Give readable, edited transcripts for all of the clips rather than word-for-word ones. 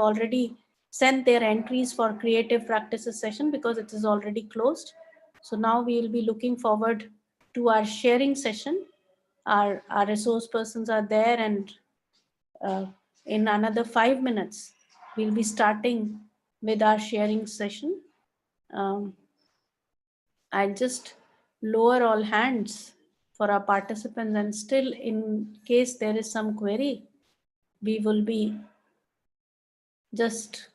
already sent their entries for creative practices session because it is already closed. So now we will be looking forward to our sharing session. Our resource persons are there, and in another 5 minutes, we'll be starting with our sharing session. I'll just lower all hands for our participants, and still in case there is some query, we will be just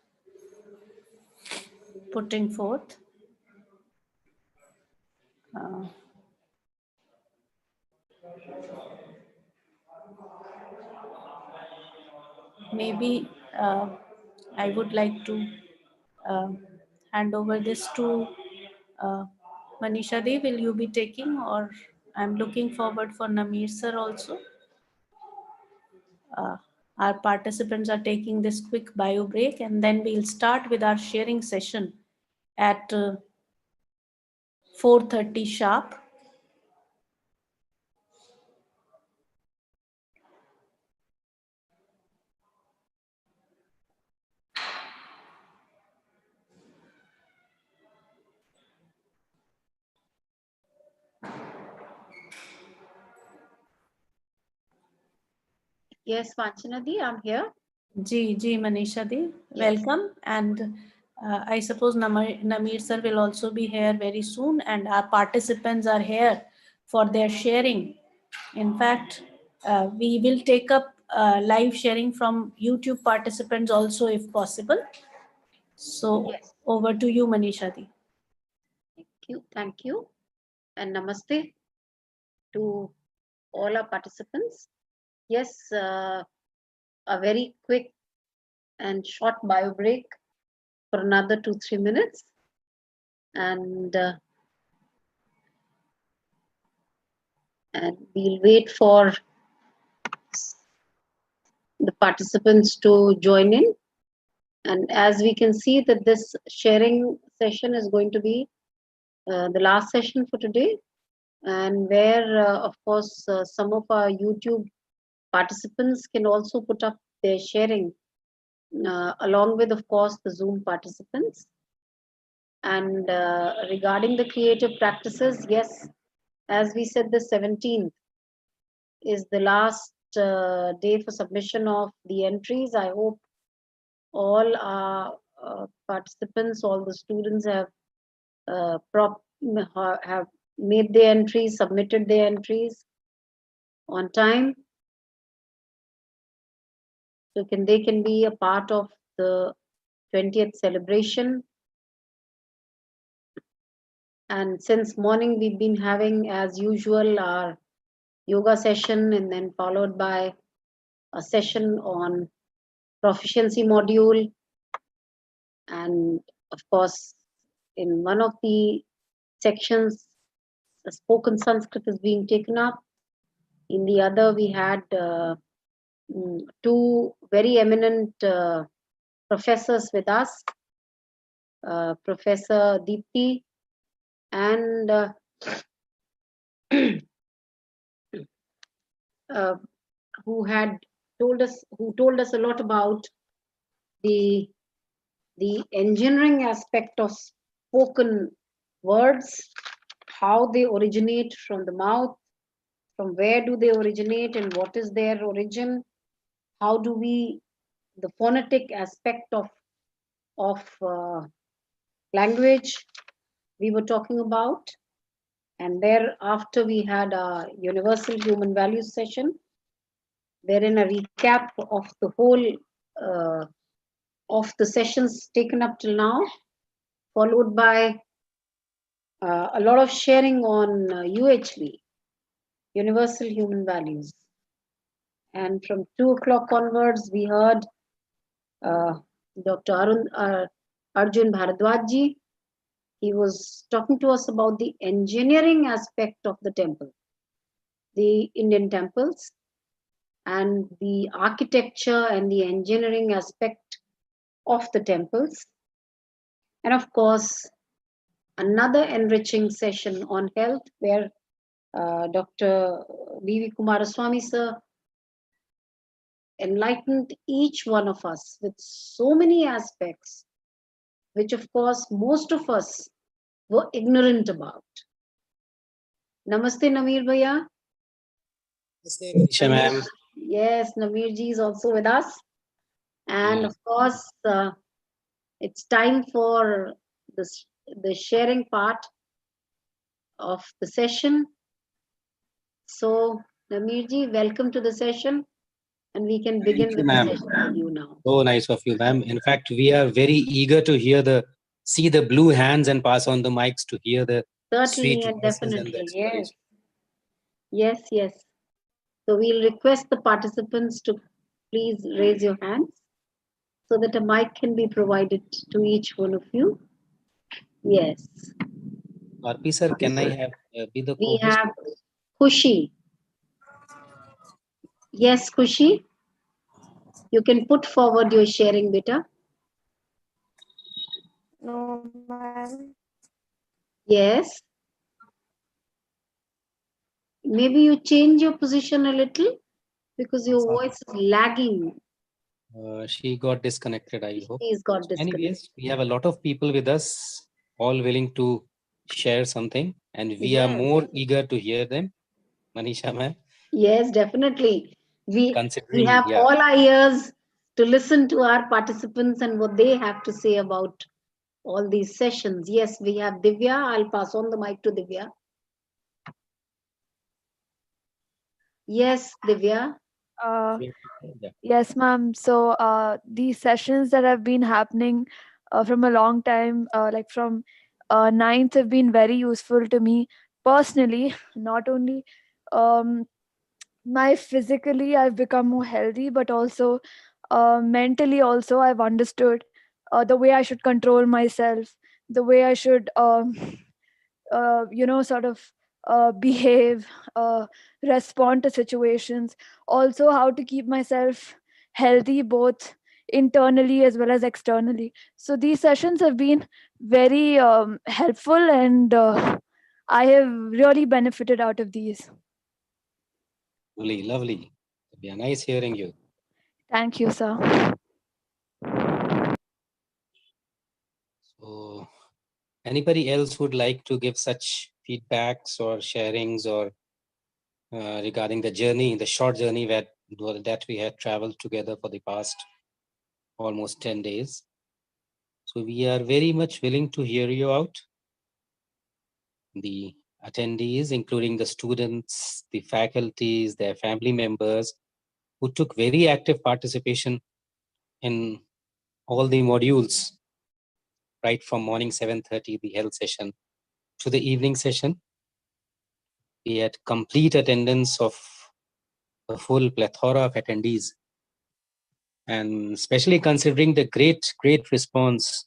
putting forth. Maybe I would like to hand over this to Manisha Dev. Will you be taking, or I'm looking forward for Namir sir also. Our participants are taking this quick bio break, and then we'll start with our sharing session at 4:30 sharp. Yes, Vanchanadi, I'm here. Ji Manisha Dev, welcome. And I suppose Namir sir will also be here very soon, and our participants are here for their sharing. In fact, we will take up live sharing from YouTube participants also if possible. So over to you, Manisha Dev. Thank you. And namaste to all our participants. Yes, a very quick and short bio break for another 2-3 minutes. And we'll wait for the participants to join in. And as we can see that this sharing session is going to be the last session for today, and where of course some of our YouTube participants can also put up their sharing along with of course the Zoom participants. And regarding the creative practices, yes, as we said, the 17th is the last day for submission of the entries. I hope all our participants, all the students have made their entries, submitted their entries on time, so they can be a part of the 20th celebration. And since morning we've been having, as usual, our yoga session, and then followed by a session on proficiency module. And of course, in one of the sections, the spoken Sanskrit is being taken up. In the other, we had two very eminent professors with us, Professor Deepti and who told us a lot about the engineering aspect of spoken words, how they originate from the mouth, from where do they originate and what is their origin, how do we, the phonetic aspect of language we were talking about. And thereafter we had a universal human values session, wherein a recap of the whole of the sessions taken up till now, followed by a lot of sharing on UHV, universal human values. And from 2 o'clock onwards, we heard Dr. Arjun Bharadwaj. He was talking to us about the engineering aspect of the temple, the Indian temples, and the architecture and the engineering aspect of the temples. And of course, another enriching session on health, where Dr. B.V. Kumaraswamy sir enlightened each one of us with so many aspects, which of course most of us were ignorant about. Namaste, Nameer Bhaiya. Namaste, Manisha ma'am. Yes, Nameer ji is also with us. And of course, it's time for the sharing part of the session. So, Nameer ji, welcome to the session. And we can begin you, with the ma'am. session with you now. So nice of you, ma'am. In fact, we are very eager to see the blue hands and pass on the mics to hear the Certainly sweet and voices and the definitely, yes. exploration. Yes, yes. So we'll request the participants to please raise your hands so that a mic can be provided to each one of you. Yes. RP sir, can I have be the We co-host? have Khushi. Yes, Khushi. You can put forward your sharing, beta. No, ma'am. Yes. Maybe you change your position a little because your voice is lagging. She got disconnected, I hope. She's got disconnected. Anyways, we have a lot of people with us, all willing to share something, and we are Yes. more eager to hear them. Manisha ma'am, Yes, definitely. We considering, have yeah. all our ears to listen to our participants and what they have to say about all these sessions. Yes, we have Divya. I'll pass on the mic to Divya. Yes, Divya. Uh, Yeah. yes, ma'am. So these sessions that have been happening from a long time, like from ninth, have been very useful to me personally. Not only um, my physically, I've become more healthy, but also mentally, also I've understood the way I should control myself, the way I should sort of behave, respond to situations, also how to keep myself healthy both internally as well as externally. So these sessions have been very helpful, and I have really benefited out of these. Lovely, lovely. Yeah, nice hearing you. Thank you, sir. So, anybody else would like to give such feedbacks or sharings or regarding the journey, the short journey that we had traveled together for the past almost 10 days? So we are very much willing to hear you out. The attendees, including the students, the faculties, their family members, who took very active participation in all the modules, right from morning 7:30, the health session, to the evening session. We had complete attendance of a full plethora of attendees, and especially considering the great response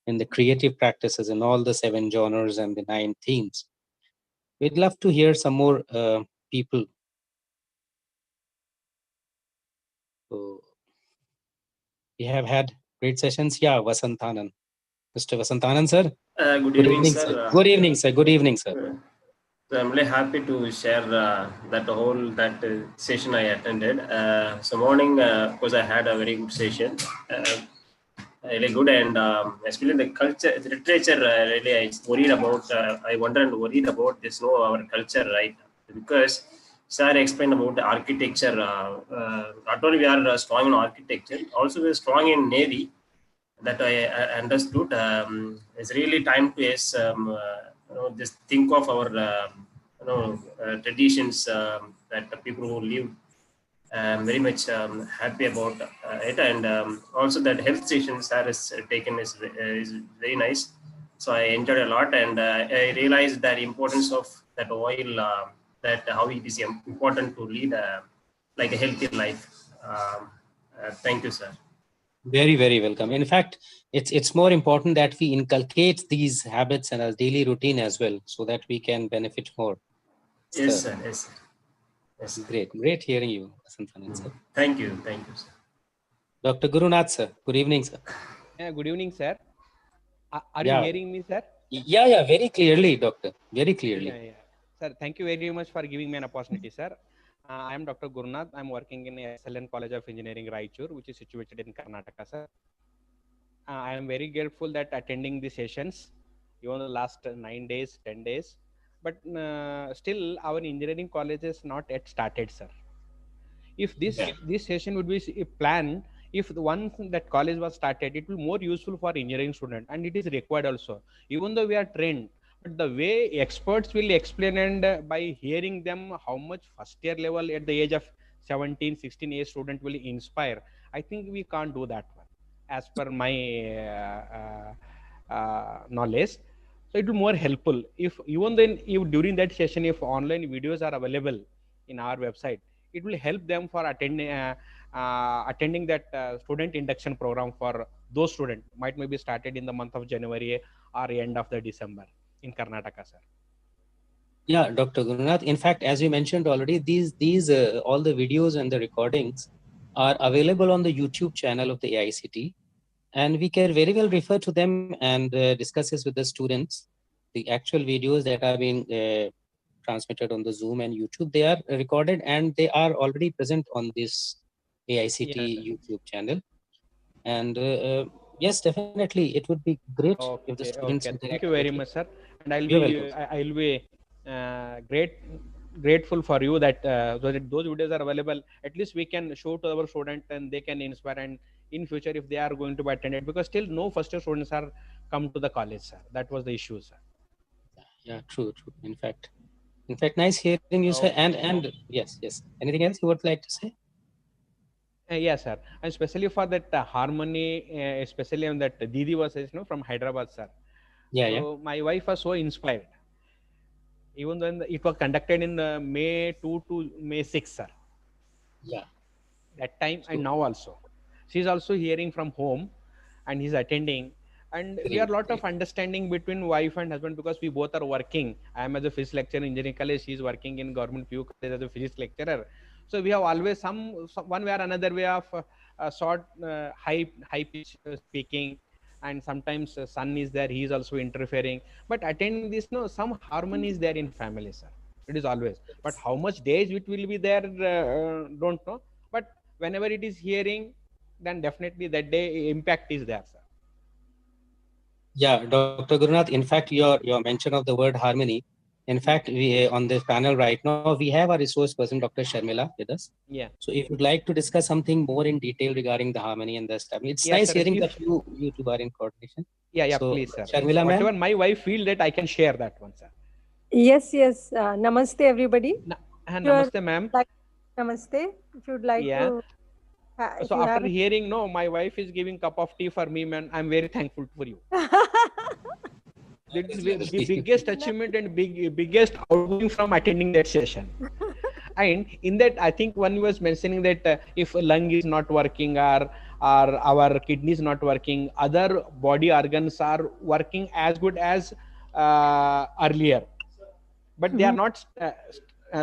in the creative practices in all the 7 genres and the 9 themes. We'd love to hear some more people. So we have had great sessions. Yeah, Vasantanan. Mr. Vasantanan, sir. Good evening, sir. Good evening, sir. Good evening, sir. So I'm really happy to share that session I attended. So morning, of course, I had a very good session, really good, and especially the culture, the literature. Really, I worried about. I wonder and worried about this. Our culture, right? Because sir explained about the architecture. Not only we are strong in architecture, also we are strong in navy. That I understood. It's really time to just think of our traditions that the people who live. Very much happy about it, and also that health sessions that is taken is very nice. So I enjoyed a lot, and I realized the importance of that oil, that how it is important to lead like a healthy life. Thank you, sir. Very welcome. In fact, it's more important that we inculcate these habits in our daily routine as well, so that we can benefit more. Yes, sir. Yes, sir. Yes, sir. Great hearing you, Vasantanan, sir. Thank you, sir. Dr. Gurunath, sir. Good evening, sir. Yeah, good evening, sir. Are Yeah. you hearing me, sir? Yeah, very clearly, doctor. Very clearly. Yeah. Sir, thank you very much for giving me an opportunity, sir. I am Dr. Gurunath. I'm working in SLN College of Engineering, Raichur, which is situated in Karnataka, sir. I am very grateful that attending the sessions, even the last 9 days, 10 days. But still, our engineering college is not yet started, sir. If this session would be planned, if the one that college was started, it will more useful for engineering student, and it is required also. Even though we are trained, but the way experts will explain, and by hearing them how much first year level at the age of 17 16 age student will inspire, I think we can't do that one as per my knowledge. So it will more helpful if even then, if during that session, if online videos are available in our website, it will help them for attending that student induction program for those students might maybe started in the month of January or end of the December in Karnataka, sir. Yeah, Dr. Gurunath. In fact, as you mentioned already, these all the videos and the recordings are available on the YouTube channel of the AICT, and we can very well refer to them and discuss this with the students. The actual videos that are being transmitted on the Zoom and YouTube, they are recorded and they are already present on this AICT YouTube channel. And yes, definitely, it would be great if the students Okay. interact Thank you with very it. much, sir. And You're welcome. I'll be grateful for you that those videos are available. At least we can show to our student and they can inspire. And in future, if they are going to be attended, because still no first year students are come to the college, sir. That was the issue, sir. Yeah, true. In fact, nice hearing you, sir. And yes. Anything else you would like to say? Yes, sir. And especially for that harmony, especially on that Didi was, from Hyderabad, sir. So my wife was so inspired. Even when it was conducted in May 2 to May 6, sir. Yeah. That time and now also. She's also hearing from home and he's attending. And we are a lot of understanding between wife and husband because we both are working. I am as a physics lecturer in engineering college. She is working in government PU college as a physics lecturer. So we have always some one way or another way of short, high pitch speaking. And sometimes son is there, he is also interfering. But attending this, no, some harmony is there in family, sir. It is always. But how much days it will be there, don't know. But whenever it is hearing, then definitely that day impact is there, sir. Yeah, Dr. Gurunath, in fact, your mention of the word harmony, in fact, we on this panel right now, we have a resource person, Dr. Sharmila, with us. Yeah. So if you'd like to discuss something more in detail regarding the harmony and the stuff, it's Yes, nice sir. hearing that you two are in coordination. Yeah, So, please, sir. Sharmila, Whatever my wife feel that I can share that one, sir. Yes. Namaste, everybody. Namaste, ma'am. Namaste. If you'd like to. So after hearing, no, my wife is giving cup of tea for me, man. I'm very thankful for you. That is the biggest achievement and biggest outgoing from attending that session. And in that, I think one was mentioning that if lung is not working or our kidney is not working, other body organs are working as good as earlier, but they are not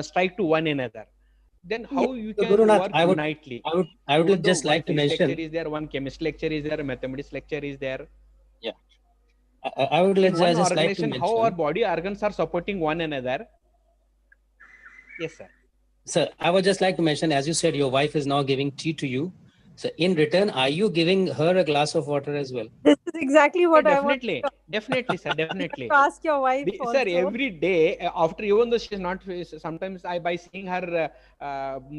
strike to one another. Then how you can Gurunath, work unitely? I would just like to mention. Lecture is there, one chemistry lecture is there, mathematics lecture is there. Yeah, I would in one just organization, like to how mention, our body organs are supporting one another. Yes, sir. Sir, I would just like to mention, as you said, your wife is now giving tea to you. So in return, are you giving her a glass of water as well? This is exactly what I want. Definitely, sir. Definitely. Ask your wife Sir, every day, after, even though she is not, sometimes by seeing her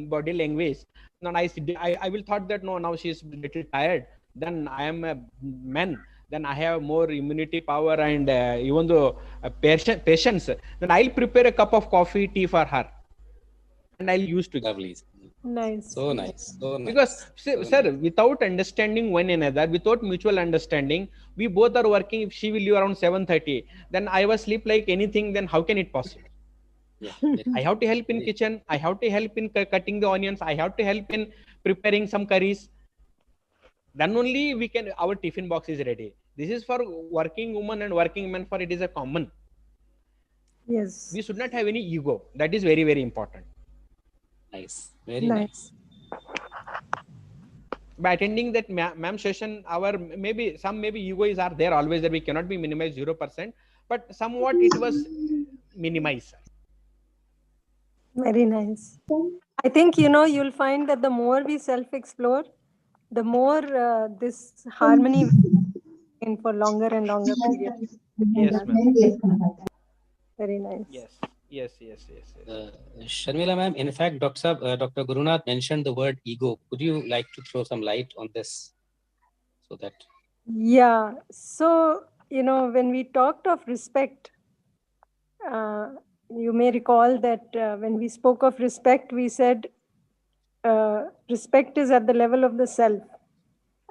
body language, no, I will thought that no, now she is a little tired. Then I am a man. Then I have more immunity power and even though patience. Then I'll prepare a cup of coffee, tea for her, and I'll use to. Lovely. Nice. So nice. Because, sir, without understanding one another, without mutual understanding, we both are working. If she will leave around 7:30, then I was sleep like anything. Then how can it possible? Yeah, I have to help in kitchen. I have to help in cutting the onions. I have to help in preparing some curries. Then only we can. Our tiffin box is ready. This is for working woman and working man. For it is a common. Yes. We should not have any ego. That is very, very important. Nice. Very nice. By attending that ma'am session, our maybe egois are there always there. We cannot be minimized 0%, but somewhat it was minimized. Very nice. I think, you'll find that the more we self-explore, the more this harmony in for longer and longer periods. Yes, ma'am. Very nice. Yes, yes, yes, yes, yes. Sharmila ma'am, in fact, Dr. Gurunath mentioned the word ego. Could you like to throw some light on this? So that. Yeah. So, when we talked of respect, you may recall that when we spoke of respect, we said respect is at the level of the self.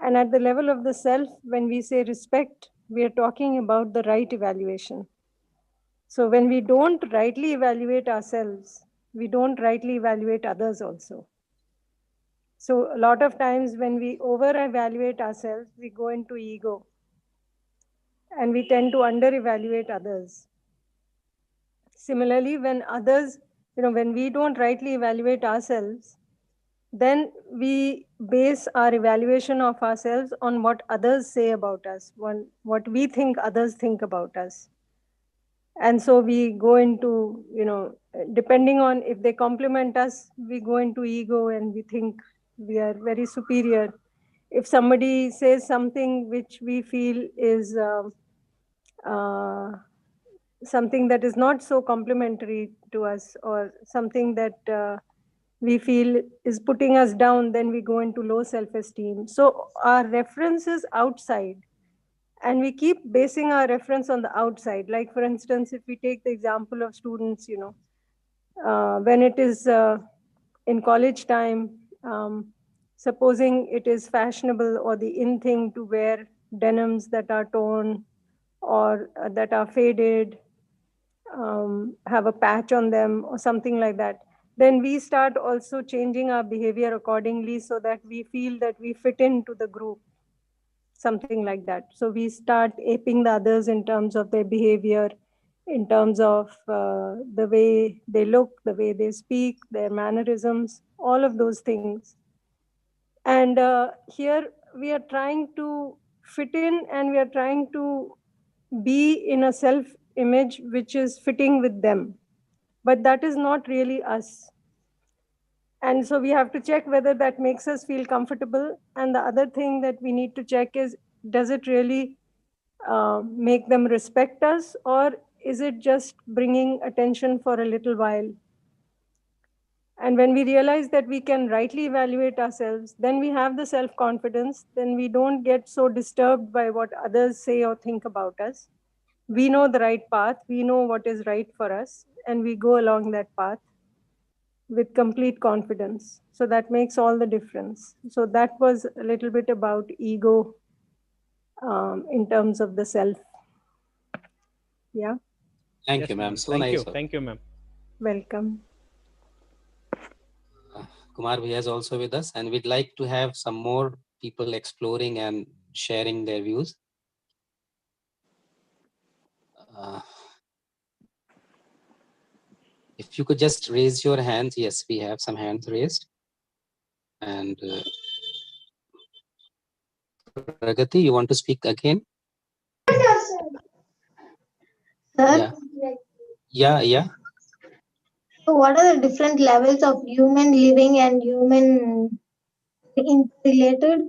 And at the level of the self, when we say respect, we are talking about the right evaluation. So when we don't rightly evaluate ourselves, we don't rightly evaluate others also. So a lot of times when we over-evaluate ourselves, we go into ego and we tend to under-evaluate others. Similarly, when others, when we don't rightly evaluate ourselves, then we base our evaluation of ourselves on what others say about us, what we think others think about us. And so we go into, depending on if they compliment us, we go into ego and we think we are very superior. If somebody says something which we feel is something that is not so complimentary to us, or something that we feel is putting us down, then we go into low self-esteem. So our reference is outside, and we keep basing our reference on the outside. Like, for instance, if we take the example of students, when it is in college time, supposing it is fashionable or the in thing to wear denims that are torn or that are faded, have a patch on them or something like that, then we start also changing our behavior accordingly so that we feel that we fit into the group, something like that. So we start aping the others in terms of their behavior, in terms of the way they look, the way they speak, their mannerisms, all of those things. And here we are trying to fit in, and we are trying to be in a self-image which is fitting with them. But that is not really us. And so we have to check whether that makes us feel comfortable. And the other thing that we need to check is, does it really make them respect us, or is it just bringing attention for a little while? And when we realize that we can rightly evaluate ourselves, then we have the self-confidence, then we don't get so disturbed by what others say or think about us. We know the right path, we know what is right for us, and we go along that path with complete confidence. So that makes all the difference. So that was a little bit about ego in terms of the self. Yeah. Thank Yes, you, ma'am. ma'am. So Thank nice. you. Thank you, ma'am. Welcome. Kumar Bhaiya is also with us, and we'd like to have some more people exploring and sharing their views. If you could just raise your hands. Yes, we have some hands raised. And Pragati, you want to speak again? Sir, Yeah. so what are the different levels of human living and human interrelated?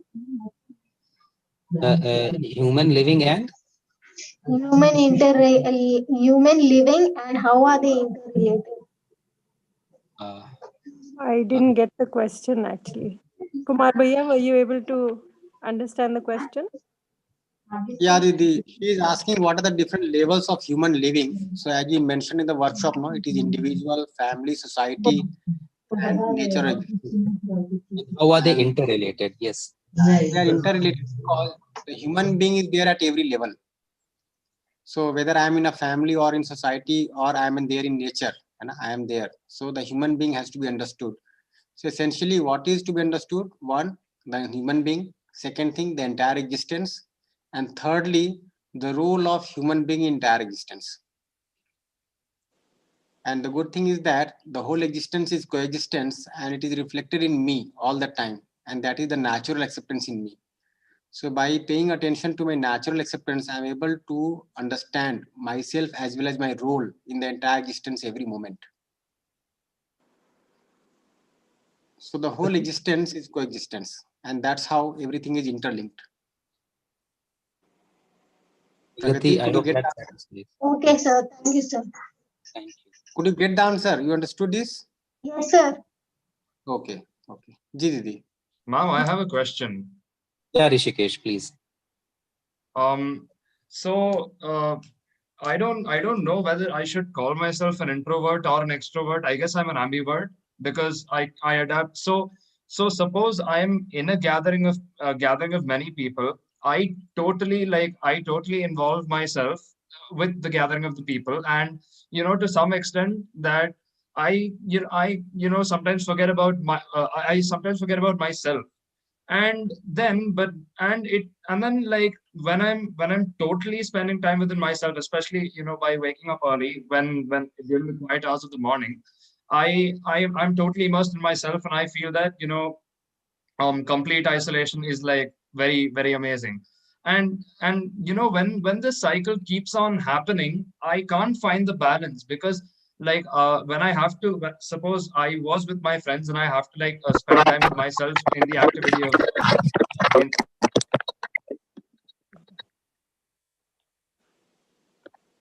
Human living and? Human living, and how are they interrelated? I didn't get the question actually. Kumar Bhaiya, were you able to understand the question? Yeah, she is asking what are the different levels of human living. So as you mentioned in the workshop, no, it is individual, family, society, and nature. How are they interrelated? Yes. They are interrelated because the human being is there at every level. So whether I am in a family or in society, or I am in there in nature, and I am there. So the human being has to be understood. So essentially, what is to be understood? One, the human being. Second thing, the entire existence. And thirdly, the role of human being in entire existence. And the good thing is that the whole existence is coexistence, and it is reflected in me all the time. And that is the natural acceptance in me. So by paying attention to my natural acceptance, I'm able to understand myself as well as my role in the entire existence every moment. So the whole existence is coexistence, and that's how everything is interlinked. Pragati, I could you hope get that the, satisfies. Okay, sir. Thank you, sir. Thank you. could you get the answer? You understood this? Yes, sir. Okay. Okay. Ji Didi. Ma'am, I have a question. Yeah, Rishikesh, please. So I don't know whether I should call myself an introvert or an extrovert. I guess I'm an ambivert because I adapt. So suppose I'm in a gathering of many people. I totally involve myself with the gathering of the people, and to some extent that I sometimes forget about I sometimes forget about myself. And then but and then like when I'm totally spending time within myself, especially by waking up early, when during the quiet hours of the morning, I'm totally immersed in myself, and I feel that complete isolation is like very, very amazing. And when this cycle keeps on happening, I can't find the balance, because when I have to suppose I was with my friends and I have to spend time with myself in the activity of in,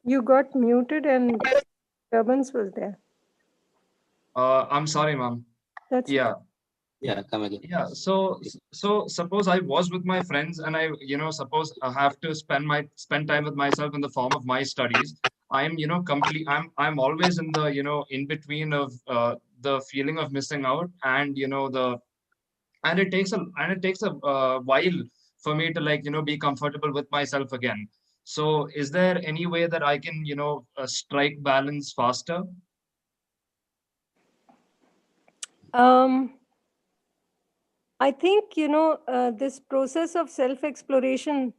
You got muted and disturbance was there. I'm sorry, ma'am. That's Yeah. Yeah, come again. Yeah, so suppose I was with my friends and I suppose I have to spend time with myself in the form of my studies. I'm I'm always in the in between of the feeling of missing out, and it takes a while for me to be comfortable with myself again. So is there any way that I can strike balance faster? I think, this process of self-exploration,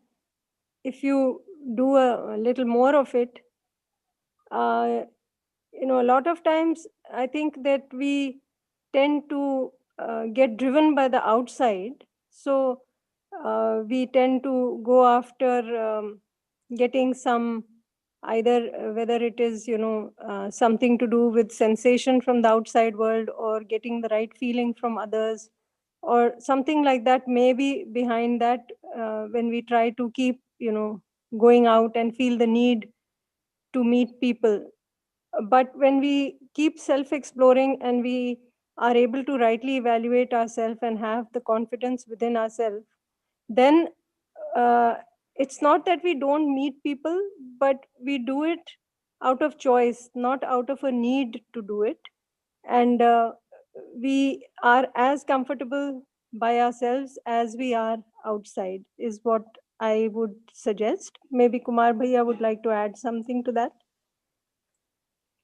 if you do a little more of it, a lot of times I think that we tend to get driven by the outside. So we tend to go after getting some, either whether it is, something to do with sensation from the outside world, or getting the right feeling from others, or something like that, maybe behind that, when we try to keep going out and feel the need to meet people. But when we keep self exploring and we are able to rightly evaluate ourselves and have the confidence within ourselves, then it's not that we don't meet people, but we do it out of choice, not out of a need to do it. And we are as comfortable by ourselves as we are outside, is what I would suggest. Maybe Kumar Bhaiya would like to add something to that.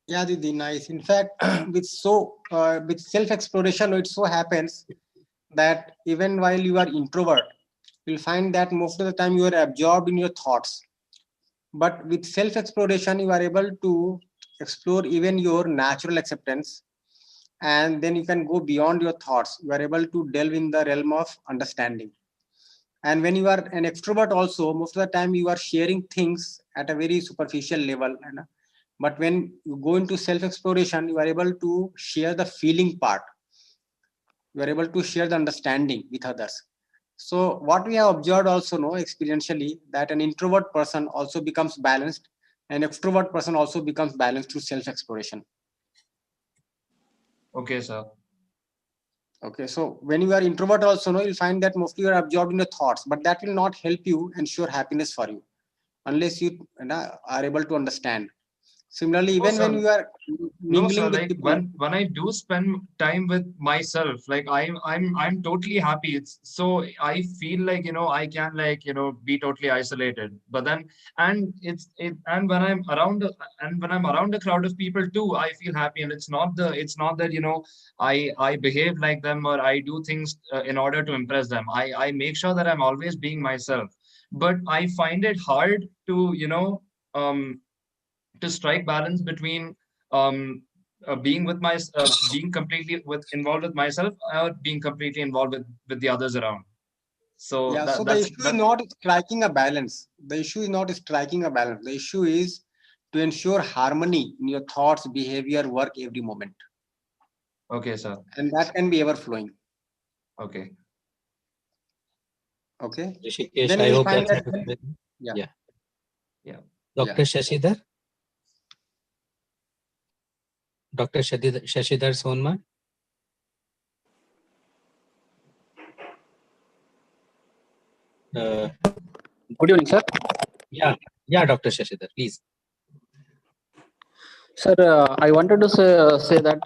Yeah, Didi, nice. In fact, with self-exploration, it so happens that even while you are introvert, you'll find that most of the time you are absorbed in your thoughts. But with self-exploration, you are able to explore even your natural acceptance, and then you can go beyond your thoughts. You are able to delve in the realm of understanding. And when you are an extrovert also, most of the time you are sharing things at a very superficial level. But when you go into self-exploration, you are able to share the feeling part. You are able to share the understanding with others. So what we have observed also experientially, that an introvert person also becomes balanced, an extrovert person also becomes balanced through self-exploration. Okay, sir. Okay, so when you are introvert also, you'll find that mostly you are absorbed in your thoughts, but that will not help you ensure happiness for you unless you are able to understand. Similarly, even when you are mingling with people, when I do spend time with myself, I'm totally happy. It's so I feel I can be totally isolated. But then and when I'm around a crowd of people too, I feel happy. And it's not that I behave like them or I do things in order to impress them. I make sure that I'm always being myself. But I find it hard to strike balance between being completely involved with myself, or being completely involved with the others around. So yeah. So the issue is not striking a balance. The issue is not striking a balance. The issue is to ensure harmony in your thoughts, behavior, work every moment. Okay, sir. And that can be ever flowing. Okay. Okay. Rishikesh, Then I we'll hope find that's that. adequate. Yeah. Yeah. Yeah. Dr. Shashidhar? Dr. Shashidhar Sonma? Good evening, sir. Yeah, Dr. Shashidhar, please. Sir, I wanted to say that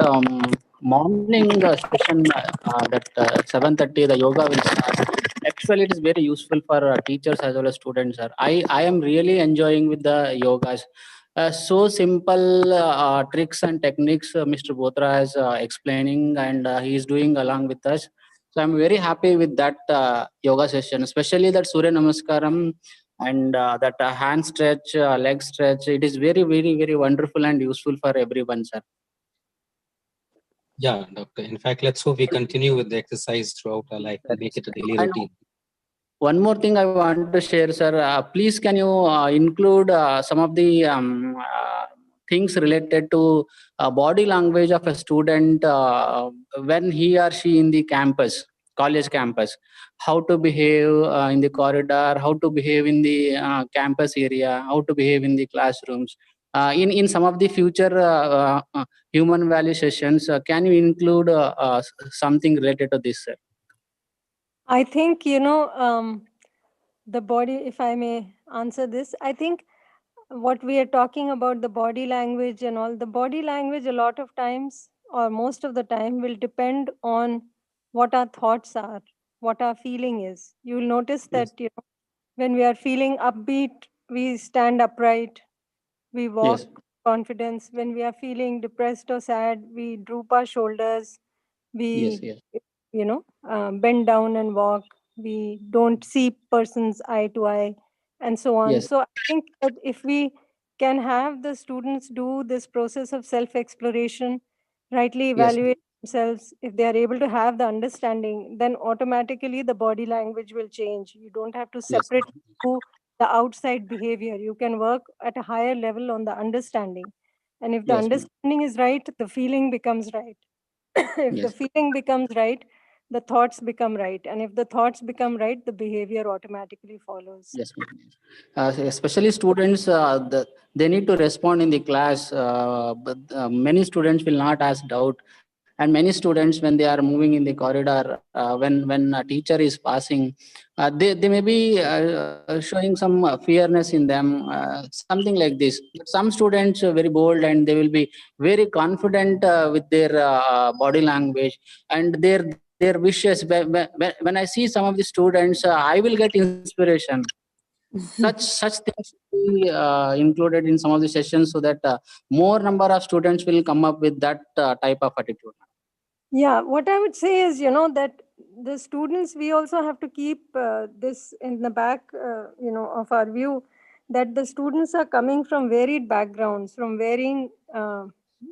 morning session that 7:30 the yoga will start. Actually, it is very useful for teachers as well as students, sir. I am really enjoying with the yogas. So simple tricks and techniques Mr. Botra is explaining, and he is doing along with us. So I'm very happy with that yoga session, especially that Surya Namaskaram and that hand stretch, leg stretch. It is very, very, very wonderful and useful for everyone, sir. Yeah, doctor. In fact, let's hope we continue with the exercise throughout our life and make it a daily And routine. one more thing I want to share, sir. Please, can you include some of the things related to body language of a student when he or she in the campus, college campus? How to behave in the corridor, how to behave in the campus area, how to behave in the classrooms. In some of the future human value sessions, can you include something related to this, sir? I think, the body, if I may answer this, I think what we are talking about, the body language and all, the body language a lot of times or most of the time will depend on what our thoughts are, what our feeling is. You will notice that when we are feeling upbeat, we stand upright, we walk Yes. confidence. When we are feeling depressed or sad, we droop our shoulders, Yes, we yes. bend down and walk, we don't see persons eye to eye, and so on. Yes. So I think that if we can have the students do this process of self exploration, rightly Yes. evaluate themselves, if they are able to have the understanding, then automatically the body language will change. You don't have to Yes. separate the outside behavior. You can work at a higher level on the understanding, and if the Yes, ma'am. understanding is right, the feeling becomes right. If the Yes. feeling becomes right, the thoughts become right, and if the thoughts become right, the behavior automatically follows. Yes, ma'am. Especially students, they need to respond in the class. But many students will not ask doubt, and many students, when they are moving in the corridor, when a teacher is passing, they may be showing some fearness in them, something like this. But some students are very bold and they will be very confident with their body language and their wishes. When I see some of the students, I will get inspiration. Such things will be included in some of the sessions so that more number of students will come up with that type of attitude. Yeah, what I would say is, that the students, we also have to keep this in the back, of our view, that the students are coming from varied backgrounds, from varying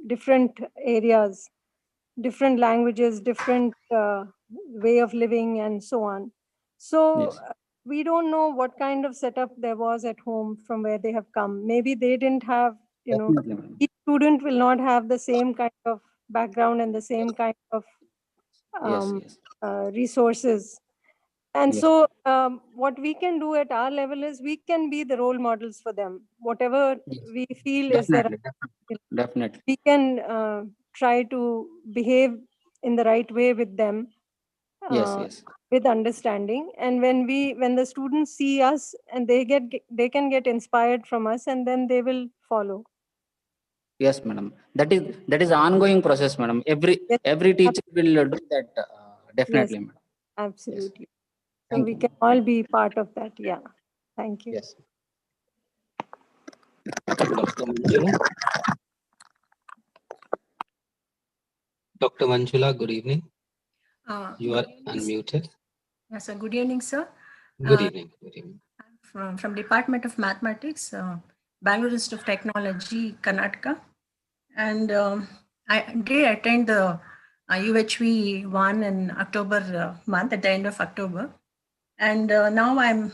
different areas, different languages, different way of living, and so on. So Yes. we don't know what kind of setup there was at home from where they have come. Maybe they didn't have, Definitely, madam. each student will not have the same kind of background and the same kind of Yes, yes, resources. And yes. so what we can do at our level is we can be the role models for them. Whatever Yes. we feel is their, Definitely, definitely. we can try to behave in the right way with them, Yes, uh, yes. with understanding. And when the students see us, and they can get inspired from us, and then they will follow. Yes, madam. That is ongoing process, madam. Yes, Every teacher will do that. yes, Definitely, madam. Yes. absolutely. So Thank we you, can madam. all be part of that. Yeah. Thank you. Yes. Dr. Manjula? Dr. Manjula, good evening. You are unmuted. Yes, sir. Good evening, sir. Good evening. Good evening. From Department of Mathematics, Bangalore Institute of Technology, Karnataka. And I did attend the UHV 1 in October month, at the end of October. And now I'm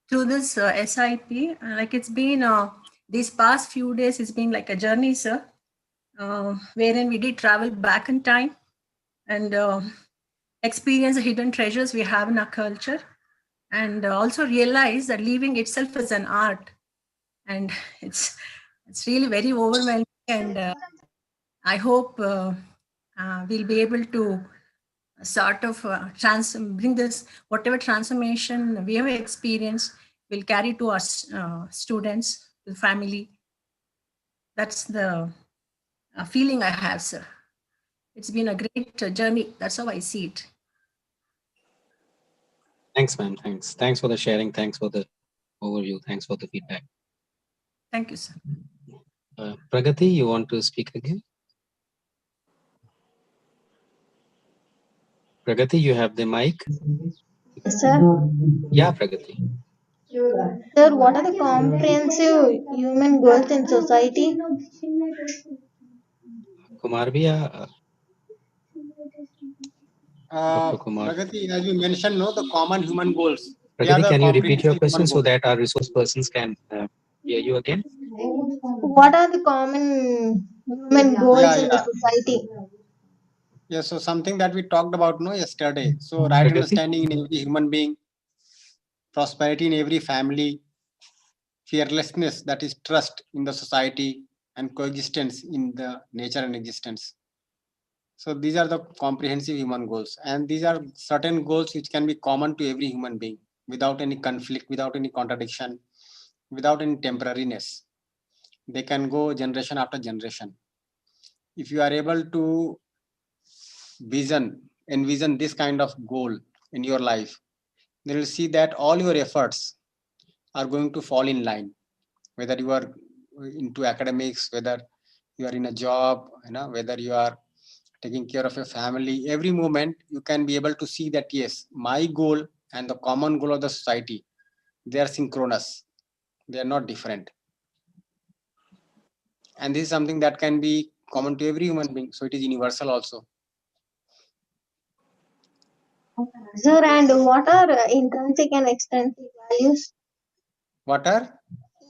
through this SIP, like it's been these past few days, it's been like a journey, sir. wherein we did travel back in time and experience the hidden treasures we have in our culture, and also realize that living itself is an art, and it's really very overwhelming. And I hope we'll be able to sort of bring this, whatever transformation we have experienced, we'll carry to our students, the family. That's the feeling I have, sir. It's been a great journey. That's how I see it. Thanks, ma'am. Thanks. Thanks for the sharing. Thanks for the overview. Thanks for the feedback. Thank you, sir. Pragati, you want to speak again? Pragati, you have the mic. Sir, Yeah, Pragati. sir, what are the comprehensive human goals in society? Kumar bhaiya, Dr. Kumar. Pragati, as you mentioned, no, the common human goals. They are Pragati, the can you repeat your comprehensive question human so goals. that our resource persons can hear you again? What are the common human goals in the society? Yeah, so something that we talked about yesterday. So right Pragati? understanding in every human being, prosperity in every family, fearlessness, that is trust in the society, and coexistence in the nature and existence. So these are the comprehensive human goals, and these are certain goals which can be common to every human being without any conflict, without any contradiction, without any temporariness. They can go generation after generation. If you are able to envision this kind of goal in your life, then you'll see that all your efforts are going to fall in line, whether you are into academics, whether you are in a job, whether you are taking care of your family. Every moment you can be able to see that yes, my goal and the common goal of the society, they are synchronous, they are not different, and this is something that can be common to every human being, so it is universal also. Sir, and what are intrinsic and extrinsic values? What are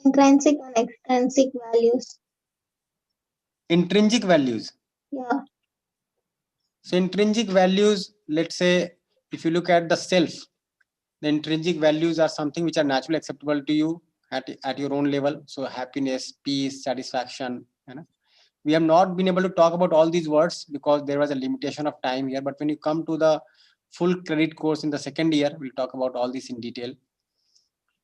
Intrinsic and extrinsic values. intrinsic values? Yeah. So intrinsic values, let's say, if you look at the self, the intrinsic values are something which are naturally acceptable to you at your own level. So happiness, peace, satisfaction. We have not been able to talk about all these words because there was a limitation of time here. But when you come to the full credit course in the second year, we'll talk about all this in detail.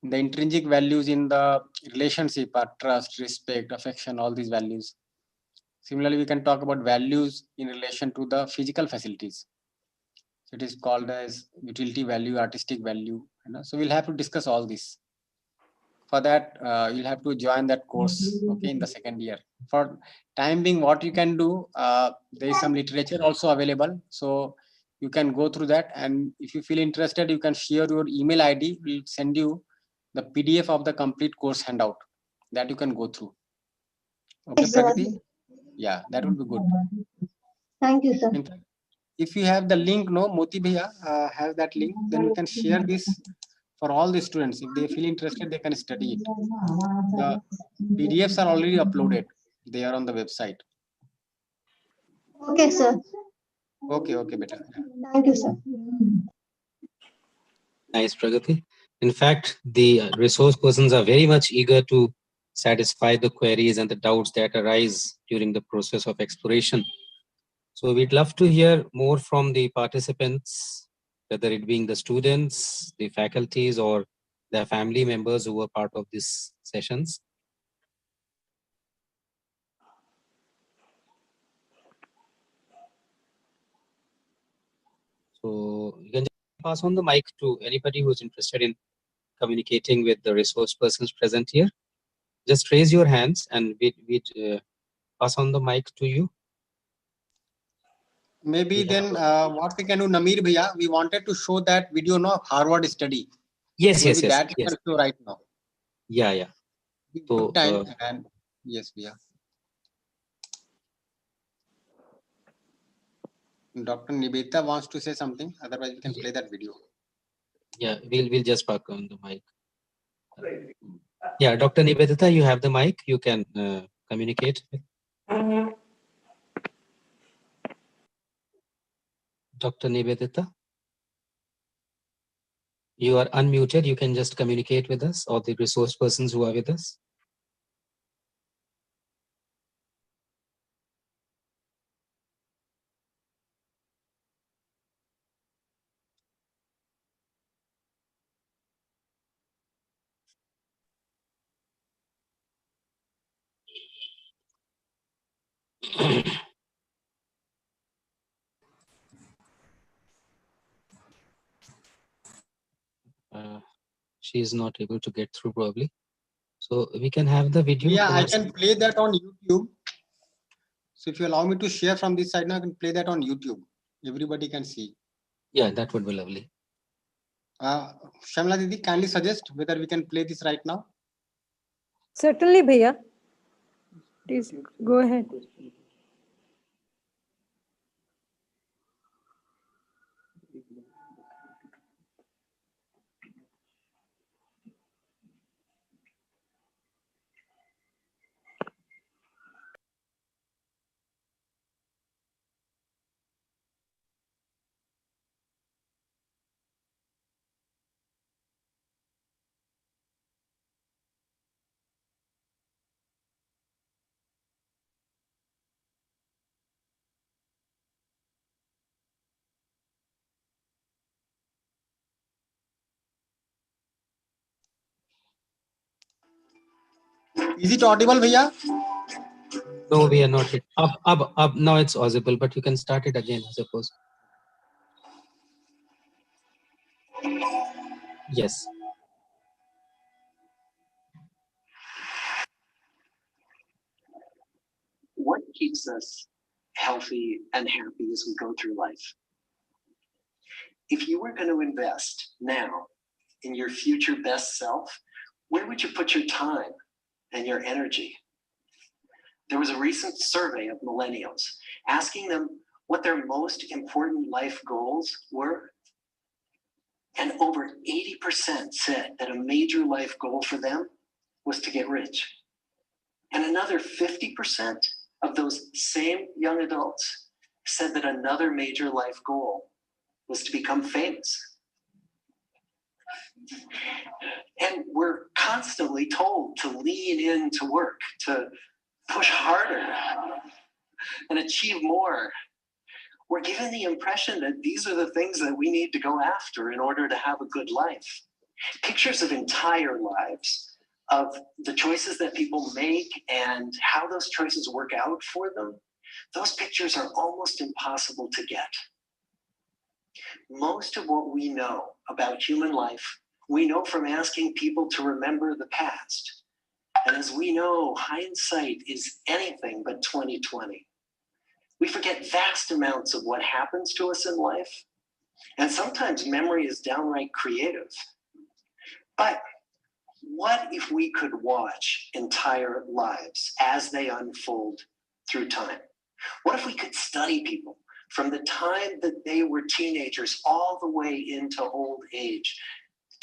The intrinsic values in the relationship are trust, respect, affection, all these values. Similarly, we can talk about values in relation to the physical facilities. So it is called as utility value, artistic value. So we'll have to discuss all this. For that, you'll have to join that course, okay, in the second year. For time being, what you can do, there is some literature also available. So you can go through that. And if you feel interested, you can share your email ID. We'll send you the PDF of the complete course handout that you can go through. Okay, Pragati? Yeah, that will be good. Thank you, sir. In fact, if you have the link, Moti Bhaiya has that link, then you can share this for all the students. If they feel interested, they can study it. The PDFs are already uploaded. They are on the website. Okay, sir. Okay, beta. Thank you, sir. Nice, Pragati. In fact, the resource persons are very much eager to satisfy the queries and the doubts that arise during the process of exploration. So we'd love to hear more from the participants, whether it being the students, the faculties, or their family members who were part of these sessions. So you can just pass on the mic to anybody who's interested in communicating with the resource persons present here. Just raise your hands and we'd pass on the mic to you. Maybe then what we can do, Namir Bhaiya, we wanted to show that video of Harvard study. Yes, Maybe yes. that you can show right now. Yeah. So, time and yes, Bhaiya. Dr. Nibeta wants to say something. Otherwise, we can play that video. Yeah, we'll just park on the mic. Yeah, Dr. Nivedita, you have the mic. You can communicate. Dr. Nivedita? You are unmuted. You can just communicate with us or the resource persons who are with us. She is not able to get through probably. So we can have the video. Yeah, I can play that on YouTube. So if you allow me to share from this side now, I can play that on YouTube. Everybody can see. Yeah, that would be lovely. Shamla Didi, kindly suggest whether we can play this right now. Certainly, Bhaiya. Please go ahead. Is it audible, Bhaiya? No, we are not. Up. Now it's audible, but you can start it again, I suppose. Yes. What keeps us healthy and happy as we go through life? If you were going to invest now in your future best self, where would you put your time and your energy? There was a recent survey of millennials asking them what their most important life goals were. And over 80% said that a major life goal for them was to get rich. And another 50% of those same young adults said that another major life goal was to become famous. And we're constantly told to lean into work, to push harder and achieve more. We're given the impression that these are the things that we need to go after in order to have a good life. Pictures of entire lives, of the choices that people make and how those choices work out for them, those pictures are almost impossible to get. Most of what we know about human life, we know from asking people to remember the past. And as we know, hindsight is anything but 20/20. We forget vast amounts of what happens to us in life. And sometimes memory is downright creative. But what if we could watch entire lives as they unfold through time? What if we could study people from the time that they were teenagers all the way into old age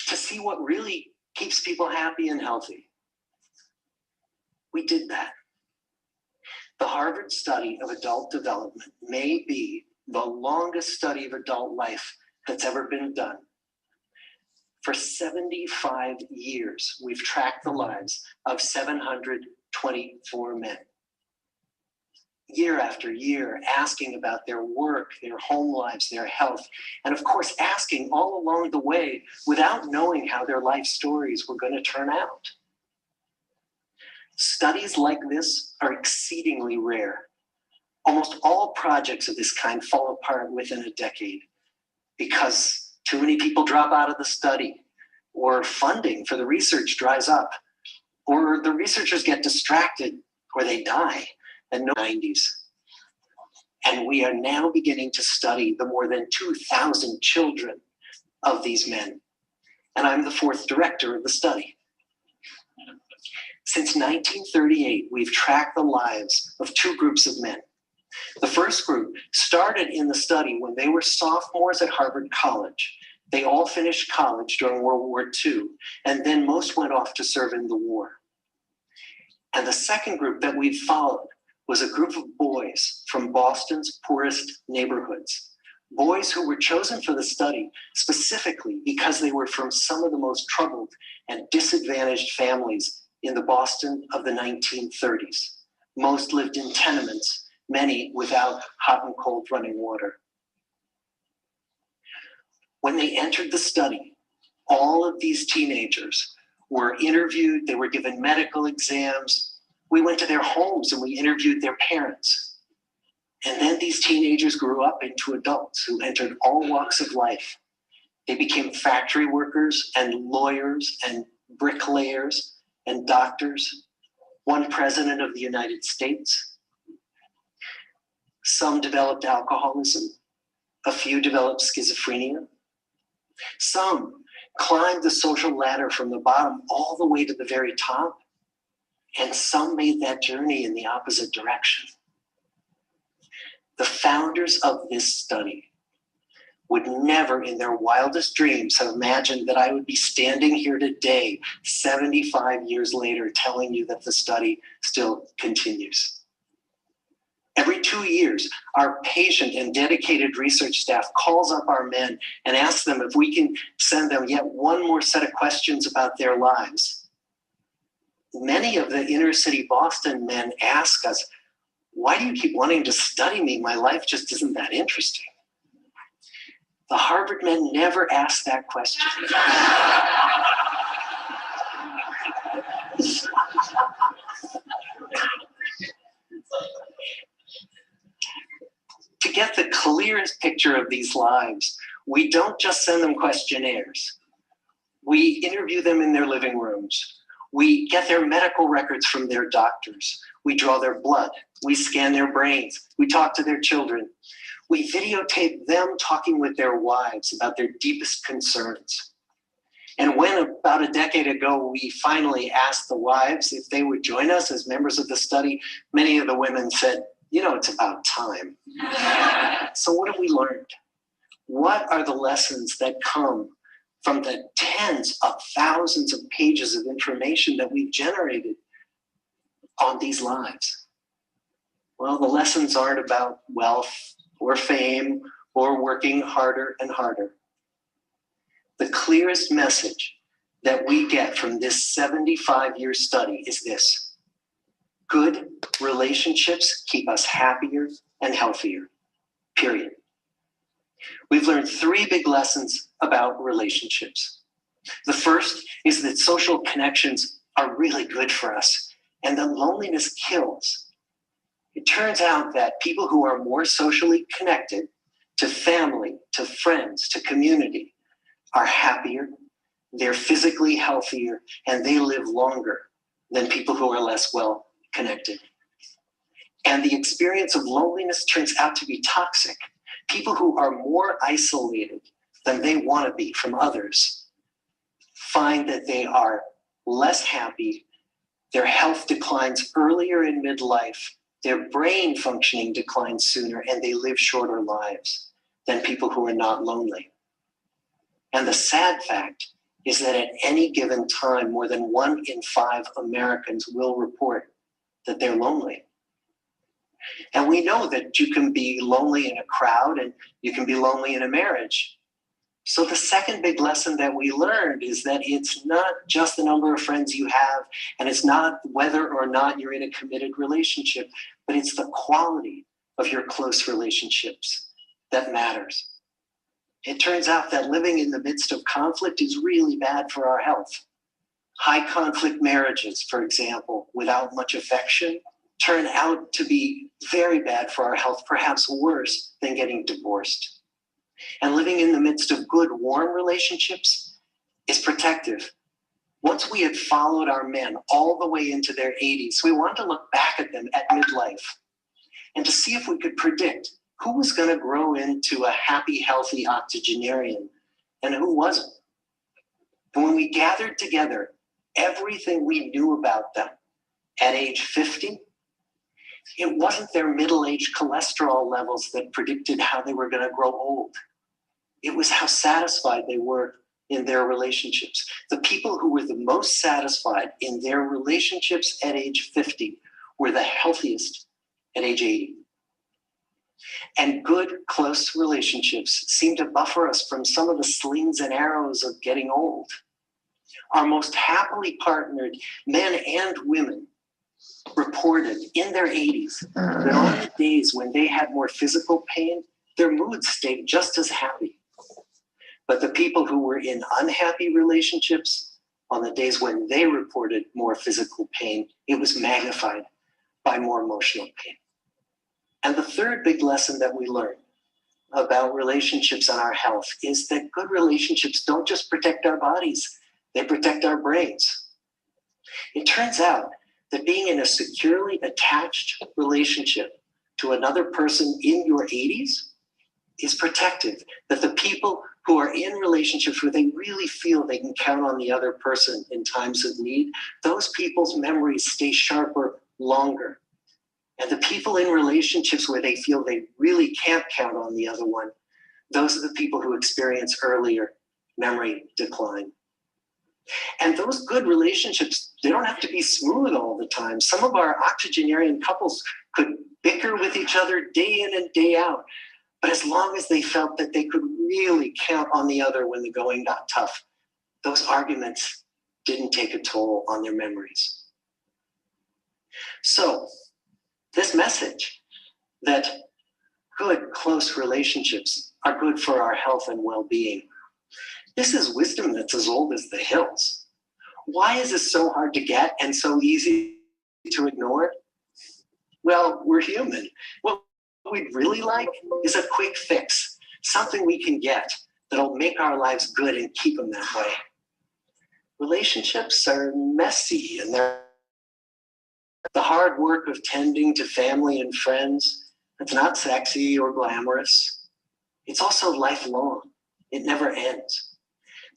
to see what really keeps people happy and healthy? We did that. The Harvard study of adult development may be the longest study of adult life that's ever been done. For 75 years, we've tracked the lives of 724 men. Year after year, asking about their work, their home lives, their health, and of course, asking all along the way without knowing how their life stories were going to turn out. Studies like this are exceedingly rare. Almost all projects of this kind fall apart within a decade because too many people drop out of the study, or funding for the research dries up, or the researchers get distracted, or they die in the 90s. And we are now beginning to study the more than 2,000 children of these men. And I'm the fourth director of the study. Since 1938, we've tracked the lives of two groups of men. The first group started in the study when they were sophomores at Harvard College. They all finished college during World War II, and then most went off to serve in the war. And the second group that we've followed was a group of boys from Boston's poorest neighborhoods, Boys who were chosen for the study specifically because they were from some of the most troubled and disadvantaged families in the Boston of the 1930s. Most lived in tenements, many without hot and cold running water. When they entered the study, all of these teenagers were interviewed, they were given medical exams. We went to their homes and we interviewed their parents. And then these teenagers grew up into adults who entered all walks of life. They became factory workers and lawyers and bricklayers and doctors, one president of the United States. Some developed alcoholism, a few developed schizophrenia. Some climbed the social ladder from the bottom all the way to the very top, and some made that journey in the opposite direction. The founders of this study would never in their wildest dreams have imagined that I would be standing here today, 75 years later, telling you that the study still continues. Every 2 years, our patient and dedicated research staff calls up our men and asks them if we can send them yet one more set of questions about their lives. Many of the inner city Boston men ask us, why do you keep wanting to study me? My life just isn't that interesting. The Harvard men never ask that question. To get the clearest picture of these lives, we don't just send them questionnaires. We interview them in their living rooms. We get their medical records from their doctors. We draw their blood. We scan their brains. We talk to their children. We videotape them talking with their wives about their deepest concerns. And when about a decade ago, we finally asked the wives if they would join us as members of the study, many of the women said, you know, it's about time. So what have we learned? What are the lessons that come from the tens of thousands of pages of information that we've generated on these lives? Well, the lessons aren't about wealth or fame or working harder and harder. The clearest message that we get from this 75-year study is this: good relationships keep us happier and healthier, period. We've learned 3 big lessons about relationships. The first is that social connections are really good for us, and that loneliness kills. It turns out that people who are more socially connected to family, to friends, to community are happier, they're physically healthier, and they live longer than people who are less well connected. And the experience of loneliness turns out to be toxic. People who are more isolated than they want to be from others find that they are less happy, their health declines earlier in midlife, their brain functioning declines sooner, and they live shorter lives than people who are not lonely. And the sad fact is that at any given time, more than 1 in 5 Americans will report that they're lonely. And we know that you can be lonely in a crowd and you can be lonely in a marriage. So the second big lesson that we learned is that it's not just the number of friends you have, and it's not whether or not you're in a committed relationship, but it's the quality of your close relationships that matters. It turns out that living in the midst of conflict is really bad for our health. High conflict marriages, for example, without much affection, turn out to be very bad for our health, perhaps worse than getting divorced. And living in the midst of good, warm relationships is protective. Once we had followed our men all the way into their 80s, we wanted to look back at them at midlife and to see if we could predict who was going to grow into a happy, healthy octogenarian and who wasn't. And when we gathered together everything we knew about them at age 50, it wasn't their middle-aged cholesterol levels that predicted how they were going to grow old. It was how satisfied they were in their relationships. The people who were the most satisfied in their relationships at age 50 were the healthiest at age 80. And good, close relationships seem to buffer us from some of the slings and arrows of getting old. Our most happily partnered men and women reported in their 80s that on the days when they had more physical pain, their moods stayed just as happy. But the people who were in unhappy relationships, on the days when they reported more physical pain, it was magnified by more emotional pain. And the third big lesson that we learned about relationships and our health is that good relationships don't just protect our bodies, they protect our brains. It turns out that being in a securely attached relationship to another person in your 80s is protective. That the people who are in relationships where they really feel they can count on the other person in times of need, those people's memories stay sharper longer. And the people in relationships where they feel they really can't count on the other one, those are the people who experience earlier memory decline. And those good relationships, they don't have to be smooth all the time. Some of our octogenarian couples could bicker with each other day in and day out. But as long as they felt that they could really count on the other when the going got tough, those arguments didn't take a toll on their memories. So this message that good, close relationships are good for our health and well-being, this is wisdom that's as old as the hills. Why is this so hard to get and so easy to ignore? Well, we're human. What we'd really like is a quick fix, something we can get that'll make our lives good and keep them that way. Relationships are messy, and they're the hard work of tending to family and friends. It's not sexy or glamorous. It's also lifelong. It never ends.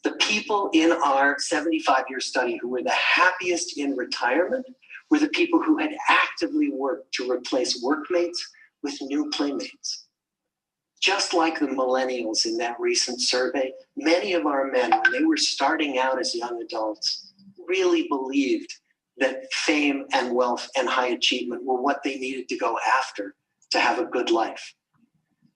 The people in our 75-year study who were the happiest in retirement were the people who had actively worked to replace workmates with new playmates. Just like the millennials in that recent survey, many of our men, when they were starting out as young adults, really believed that fame and wealth and high achievement were what they needed to go after to have a good life.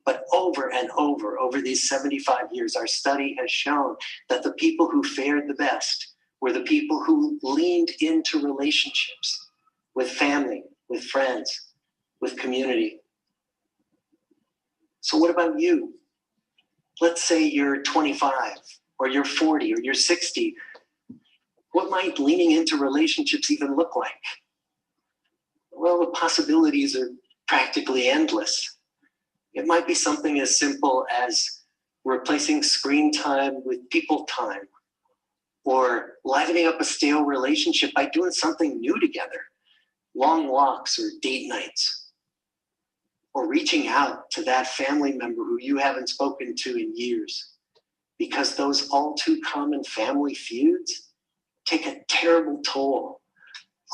But over and over these 75 years, our study has shown that the people who fared the best were the people who leaned into relationships with family, with friends, with community. So what about you? Let's say you're 25 or you're 40 or you're 60. What might leaning into relationships even look like? Well, the possibilities are practically endless. It might be something as simple as replacing screen time with people time, or livening up a stale relationship by doing something new together, long walks or date nights, or reaching out to that family member who you haven't spoken to in years, because those all too common family feuds take a terrible toll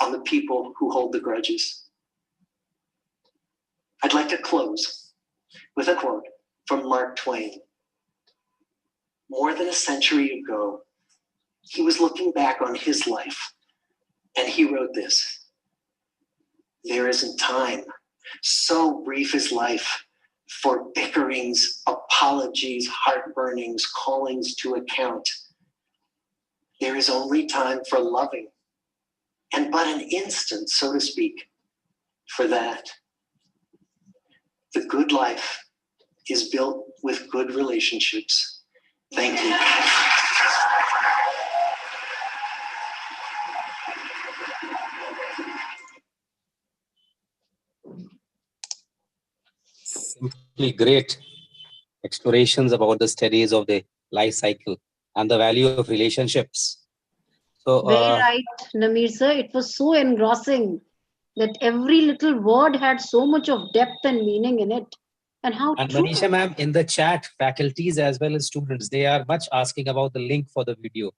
on the people who hold the grudges. I'd like to close with a quote from Mark Twain. More than a century ago, he was looking back on his life, and he wrote this: "There isn't time, so brief is life, for bickerings, apologies, heartburnings, callings to account. There is only time for loving, and but an instant, so to speak, for that. The good life is built with good relationships." Thank you. Simply great explorations about the studies of the life cycle and the value of relationships. So, Very right, Nameer sir. It was so engrossing that every little word had so much of depth and meaning in it. And how and true. Manisha ma'am, in the chat, faculties as well as students, they are much asking about the link for the video.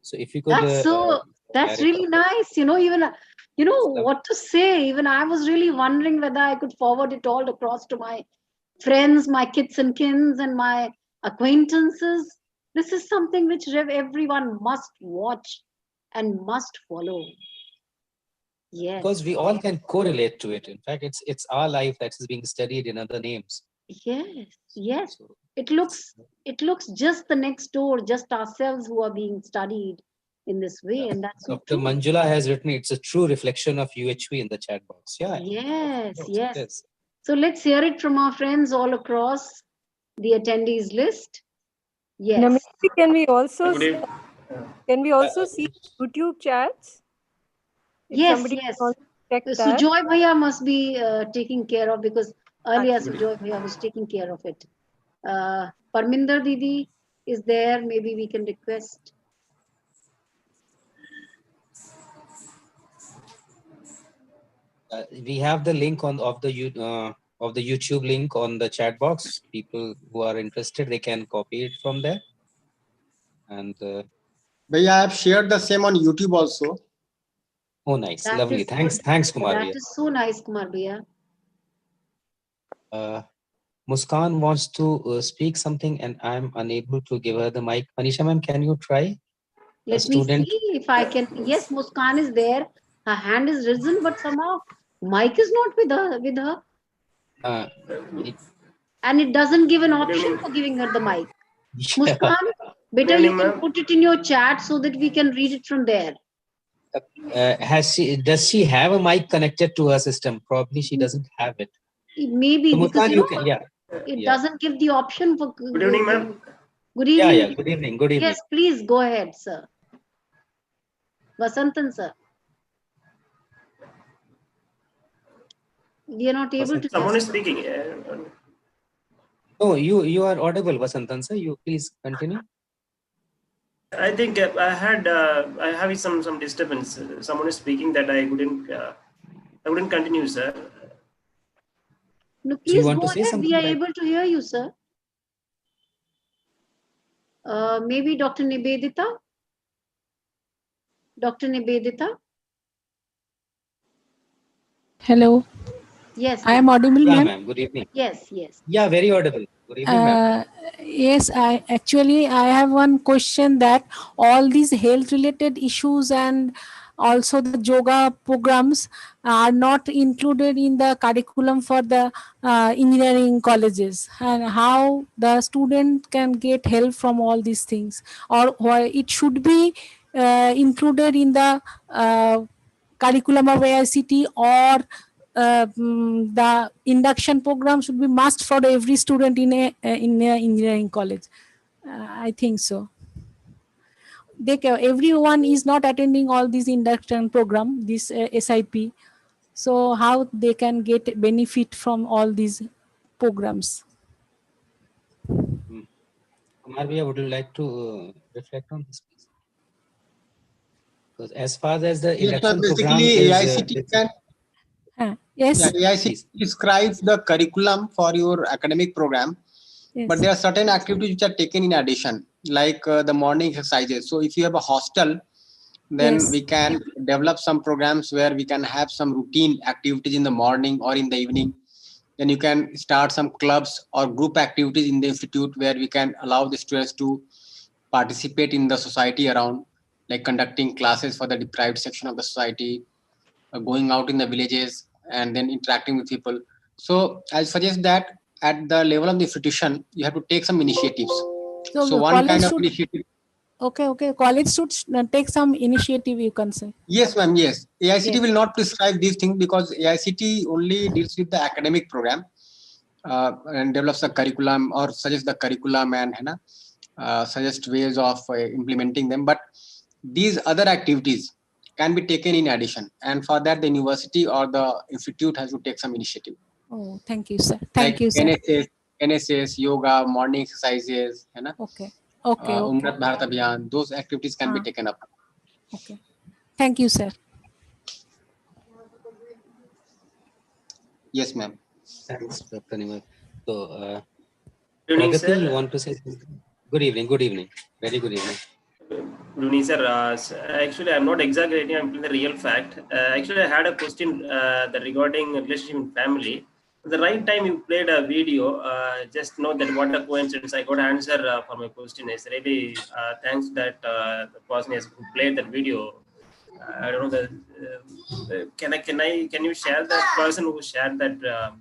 So if you could, That's really nice. Even what to say. Even I was really wondering whether I could forward it all across to my friends, my kits and kins, and my acquaintances. This is something which everyone must watch and must follow. Yes. Because we all can correlate to it. In fact, it's our life that is being studied in other names. Yes. Yes. So, It looks just the next door, just ourselves who are being studied in this way, and that's so Dr. true. Manjula has written, it's a true reflection of UHV in the chat box. Yeah. Yes, Of course, yes. it is. So let's hear it from our friends all across the attendees list. Yes. Namaste, can we also Good evening. see YouTube chats? If Yes, somebody yes. can also check that. Sujoy Bhaiya must be taking care of, because earlier Absolutely. Sujoy Bhaiya was taking care of it. Parminder Didi is there. Maybe we can request. We have the link of the YouTube link on the chat box. People who are interested, they can copy it from there. And Bhaiya, I have shared the same on YouTube also. oh, nice, That lovely. is Thanks, good. thanks, Kumar. That is so nice, Kumar Bhaiya. Muskan wants to speak something, and I'm unable to give her the mic. Manisha ma'am, can you try? Let me see if I can. Yes, Muskan is there. Her hand is risen, but somehow mic is not with her. And it doesn't give an option for giving her the mic. Muskan, better you can put it in your chat so that we can read it from there. Does she have a mic connected to her system? Probably she doesn't have it. Maybe So, because Muskan, you know, can, yeah. it doesn't give the option for. Good evening, ma'am. Good evening. Yeah, good evening. Good evening. Yes, please go ahead, sir. Vasantan, sir. We are not able to. Someone is speaking. No, you are audible, Vasantan sir. You please continue. I think I have some disturbance. Someone is speaking that I couldn't continue, sir. No, So you please want go to say ahead. something? We are Like... able to hear you, sir. Maybe Dr. Nibedita. Dr. Nibedita. Hello. Yes. I am audible, Yeah, ma'am. ma'am. Good evening. Yes, yes. Yeah, very audible. Good evening, ma'am. Yes, I have one question, that all these health related issues and also the yoga programs are not included in the curriculum for the engineering colleges, and how the student can get help from all these things, or why it should be included in the curriculum of AICTE, or the induction program should be must for every student in a engineering college. I think so. Everyone is not attending all these induction program, this SIP. So how they can get benefit from all these programs? Kumar Bhaiya, would you like to reflect on this, please? Because as far as the induction program basically, is, AICTE can. Yes. Yeah, AICTE describes the curriculum for your academic program, but there are certain activities which are taken in addition, like the morning exercises. So if you have a hostel, then we can develop some programs where we can have some routine activities in the morning or in the evening. Then you can start some clubs or group activities in the institute where we can allow the students to participate in the society around, like conducting classes for the deprived section of the society, going out in the villages, and then interacting with people. So I suggest that at the level of the institution, you have to take some initiatives. So one kind of initiative. Okay. College should take some initiative, you can say. Yes, ma'am. Yes. AICTE will not prescribe these things because AICTE only deals with the academic program and develops the curriculum or suggests the curriculum and suggest ways of implementing them. But these other activities can be taken in addition. And for that, the university or the institute has to take some initiative. Oh, thank you, sir. Thank you, sir. NSS, yoga, morning exercises, Okay. Umrat Bharat Abhiyan, those activities can be taken up. Okay. Thank you, sir. Yes, ma'am. Thanks, Dr. Nimar. So, Good evening, Pragati, sir. you want to say something? Good evening. Good evening. Very good evening. Good evening, sir. Actually, I'm not exaggerating. I'm telling the real fact. Actually, I had a question that regarding relationship in family. At the right time, you played a video. Just know that what a coincidence. I got an answer for my question. It's really thanks that the person who played that video I don't know can you share that person who shared that?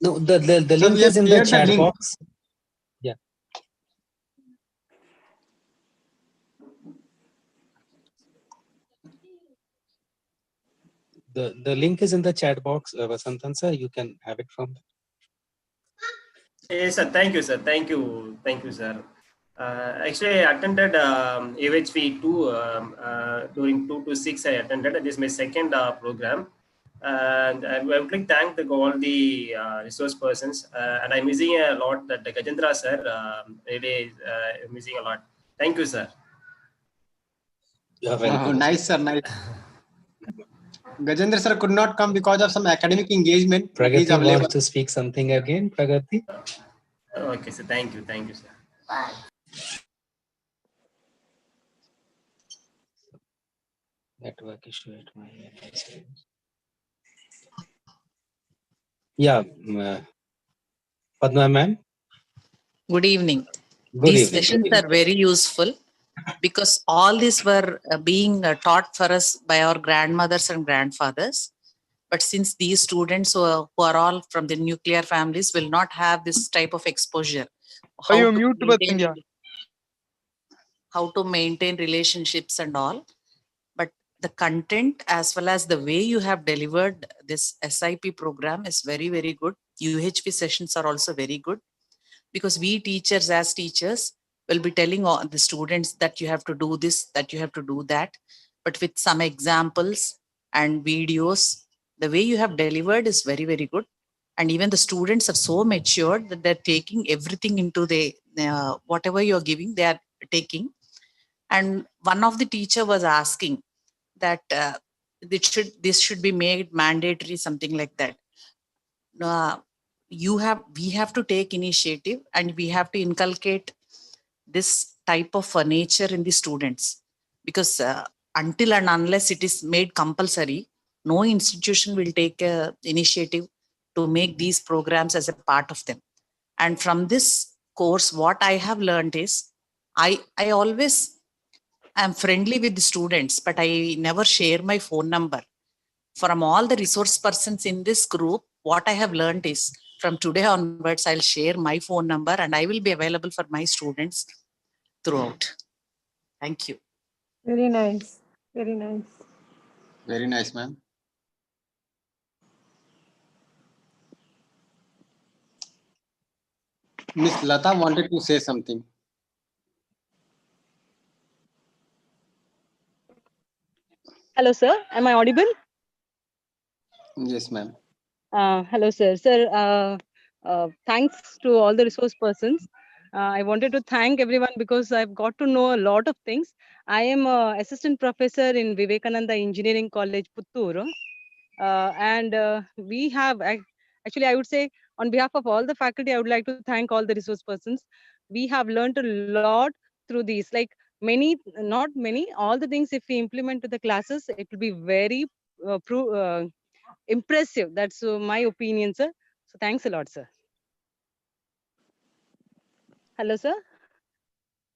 No, the So link we have is in the shared the chat link. box. Yeah. The link is in the chat box, Vasantan sir. You can have it from there. Yes, sir. Thank you, sir. Thank you, sir. Actually, I attended UHV 2 during 2 to 6. I attended. This is my second program, and I would like to thank all the resource persons. And I'm missing a lot. That Gajendra sir really missing a lot. Thank you, sir. You're welcome. Nice, sir. Nice. Gajendra sir could not come because of some academic engagement. But he's Pragati available. wants to speak something again. Pragati. Okay, sir. Thank you, sir. Bye. Network issue at my end. Yeah, Padma ma'am. Good evening. Good These evening. sessions are very useful because all these were being taught for us by our grandmothers and grandfathers. But since these students who are all from the nuclear families will not have this type of exposure, how to maintain relationships and all. But the content as well as the way you have delivered this SIP program is very, very good. UHV sessions are also very good because we teachers as teachers will be telling all the students that you have to do this, that you have to do that. But with some examples and videos, the way you have delivered is very, very good. And even the students are so matured that they're taking everything into the, whatever you're giving, they are taking. And one of the teacher was asking that this should be made mandatory, something like that. We have to take initiative and we have to inculcate this type of nature in the students, because until and unless it is made compulsory, no institution will take initiative to make these programs as a part of them. And from this course, what I have learned is I always am friendly with the students, but I never share my phone number. From all the resource persons in this group, what I have learned is from today onwards, I'll share my phone number and I will be available for my students throughout. Thank you. Very nice. Very nice. Very nice, ma'am. Miss Lata wanted to say something. Hello, sir. Am I audible? Yes, ma'am. Hello, sir. Sir, thanks to all the resource persons. I wanted to thank everyone because I've got to know a lot of things. I am an assistant professor in Vivekananda Engineering College, Puttur. And we have, actually, I would say, on behalf of all the faculty, I would like to thank all the resource persons. We have learned a lot through these, like not many, all the things, if we implement to the classes, it will be very impressive. That's my opinion, sir. So thanks a lot, sir. Hello, sir.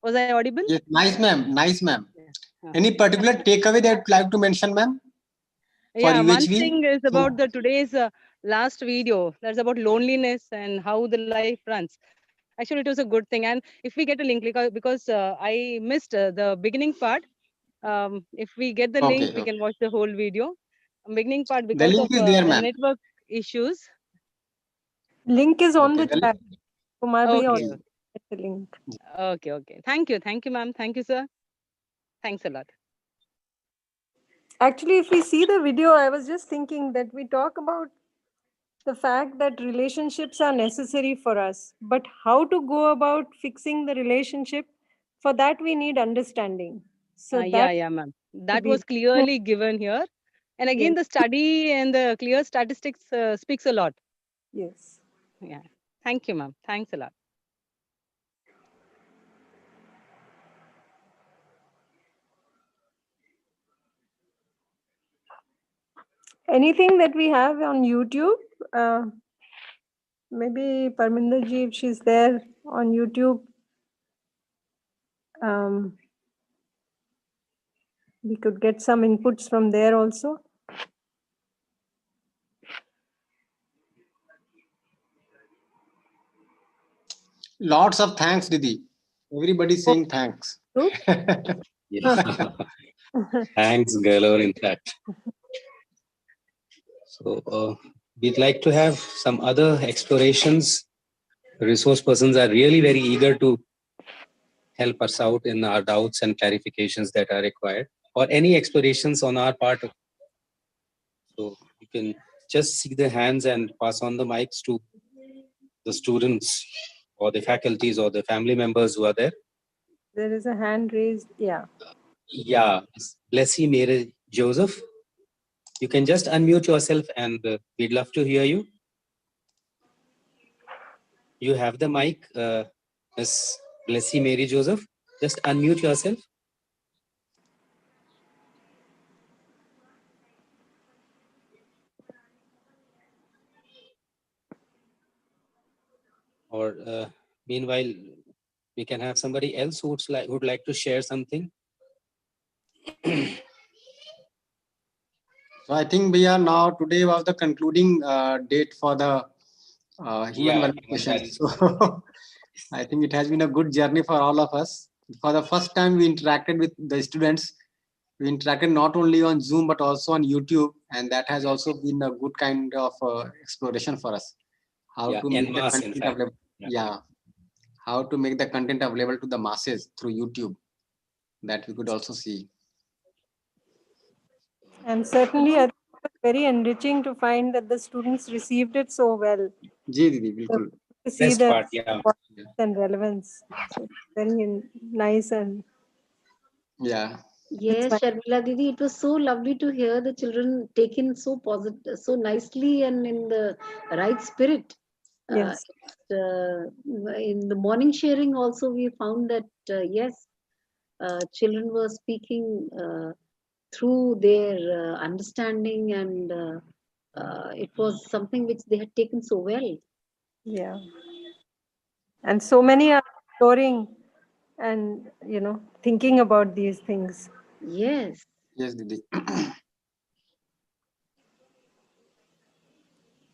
Was I audible? Yes, nice, ma'am. Nice, ma'am. Any particular takeaway that you'd like to mention, ma'am? Yeah, UHV? one thing is about the today's last video. That's about loneliness and how the life runs. Actually, it was a good thing. And if we get a link, because I missed the beginning part. If we get the link, we can watch the whole video. Beginning part, The because link of is there, ma'am. network issues. Link is on the chat. Kumar bhai Okay. already get the link. Okay. Thank you, ma'am. Thank you, sir. Thanks a lot. Actually, if we see the video, I was just thinking that we talk about the fact that relationships are necessary for us, but how to go about fixing the relationship, for that we need understanding. So Yeah, ma'am. That was be clearly given here. And again, Yes. the study and the clear statistics speaks a lot. Yes. Yeah. Thank you, ma'am. Thanks a lot. Anything that we have on YouTube, maybe Parminder ji, if she's there on YouTube. we could get some inputs from there also. Lots of thanks, Didi. Everybody's saying thanks. Yeah. Thanks, galore, in fact. So we'd like to have some other explorations. Resource persons are really very eager to help us out in our doubts and clarifications that are required, or any explorations on our part. So you can just see the hands and pass on the mics to the students or the faculties or the family members who are there. There is a hand raised. Yeah. Yeah, Blessy Mere Joseph. You can just unmute yourself and we'd love to hear you. You have the mic, Miss Blessy Mary Joseph. Just unmute yourself. Or meanwhile, we can have somebody else who would like to share something. So I think we are now, today was the concluding date for the human welfare session. So I think it has been a good journey for all of us. For the first time we interacted with the students. We interacted not only on Zoom but also on YouTube, and that has also been a good kind of exploration for us. How to make the content available. Yeah, how to make the content available to the masses through YouTube. That we could also see. And certainly, I think it was very enriching to find that the students received it so well. Ji, Didi, bilkul. To see Best the part, yeah. and relevance. So very nice and yeah. Yes, Sharmila Didi, it was so lovely to hear the children taken so positive, so nicely and in the right spirit. Yes. In the morning sharing also we found that yes, children were speaking through their understanding, and it was something which they had taken so well. Yeah. And so many are exploring and thinking about these things. Yes. Yes, Didi.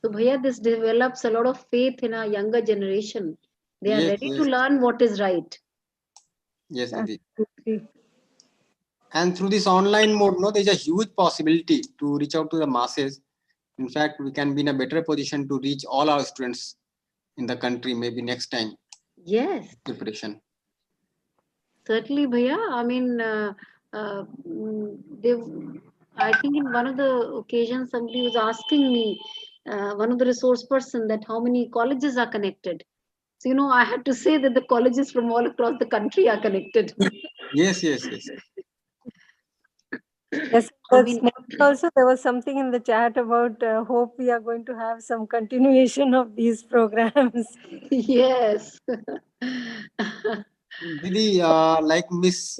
So Bhaiya, this develops a lot of faith in our younger generation. They are Yes, ready to yes. learn what is right. Yes, Didi. And through this online mode, no, there's a huge possibility to reach out to the masses. In fact, we can be in a better position to reach all our students in the country, maybe next time. Yes. Preparation. Certainly, Bhaiya. I mean, I think in one of the occasions, somebody was asking me, one of the resource person, that how many colleges are connected. So, I had to say that the colleges from all across the country are connected. Yes, yes, yes. Yes, I mean, also there was something in the chat about hope we are going to have some continuation of these programs. Yes. Didi, like Miss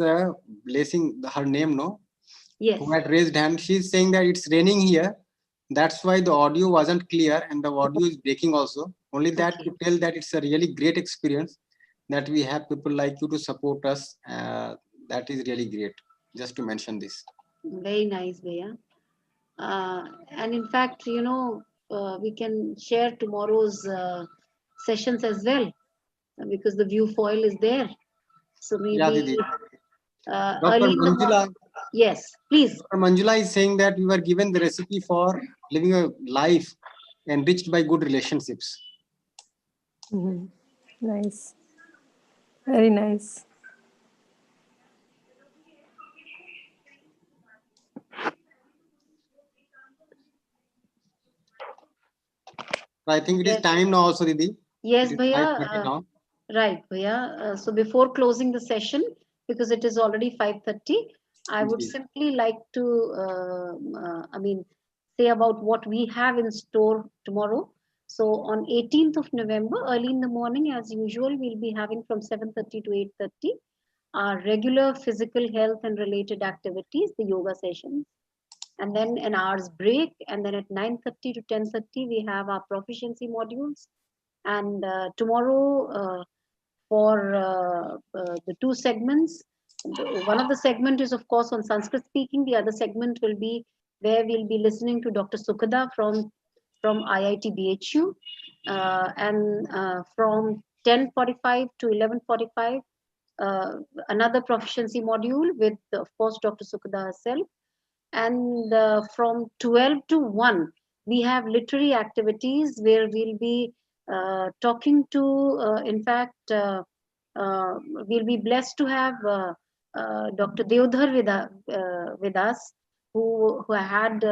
Blessing, her name, no? Yes. Who had raised hand, she's saying that it's raining here. That's why the audio wasn't clear and the audio is breaking also. Only that to tell that it's a really great experience that we have people like you to support us. That is really great. Just to mention this. Very nice, Bhaiya. And in fact, we can share tomorrow's sessions as well, because the view foil is there. So Yeah, maybe Didi. early Dr. in the Manjula. morning. Yes, please. Dr. Manjula is saying that we were given the recipe for living a life enriched by good relationships. Nice. Very nice. I think it is time now also, Didi. Yes, It is Bhaiya. 5:30 now. Right, Bhaiya. So before closing the session, because it is already 5:30, I would Ji. simply like to, say about what we have in store tomorrow. So on 18th of November, early in the morning, as usual, we'll be having from 7:30 to 8:30 our regular physical health and related activities, the yoga sessions. And then an hour's break, and then at 9:30 to 10:30 we have our proficiency modules. And tomorrow, for the two segments, one of the segment is of course on Sanskrit speaking. The other segment will be where we'll be listening to Dr. Sukhada from IIT BHU, and from 10:45 to 11:45, another proficiency module with, of course, Dr. Sukhada herself. And from 12 to 1, we have literary activities where we'll be talking to, in fact, we'll be blessed to have Dr. Deodhar with us, who had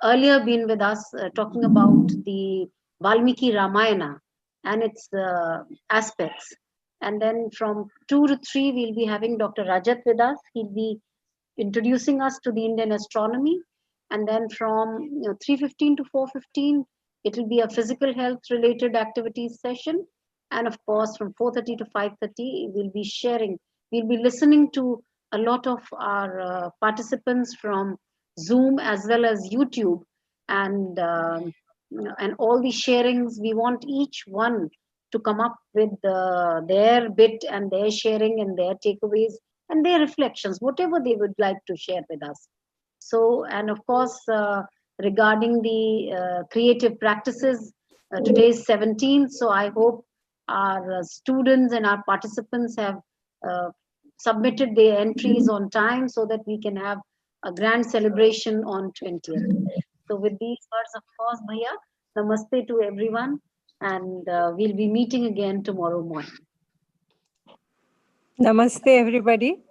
earlier been with us talking about the Valmiki Ramayana and its aspects. And then from 2 to 3, we'll be having Dr. Rajat with us. He'll be introducing us to the Indian astronomy. And then from 3:15 to 4:15, it will be a physical health related activities session. And of course, from 4:30 to 5:30, we'll be listening to a lot of our participants from Zoom as well as YouTube. And and all the sharings, we want each one to come up with their bit and their sharing and their takeaways and their reflections, whatever they would like to share with us. So, and of course, regarding the creative practices, today is 17th, so I hope our students and our participants have submitted their entries on time so that we can have a grand celebration on 20th. So with these words, of course, Bhaiya, namaste to everyone, and we'll be meeting again tomorrow morning. Namaste, everybody.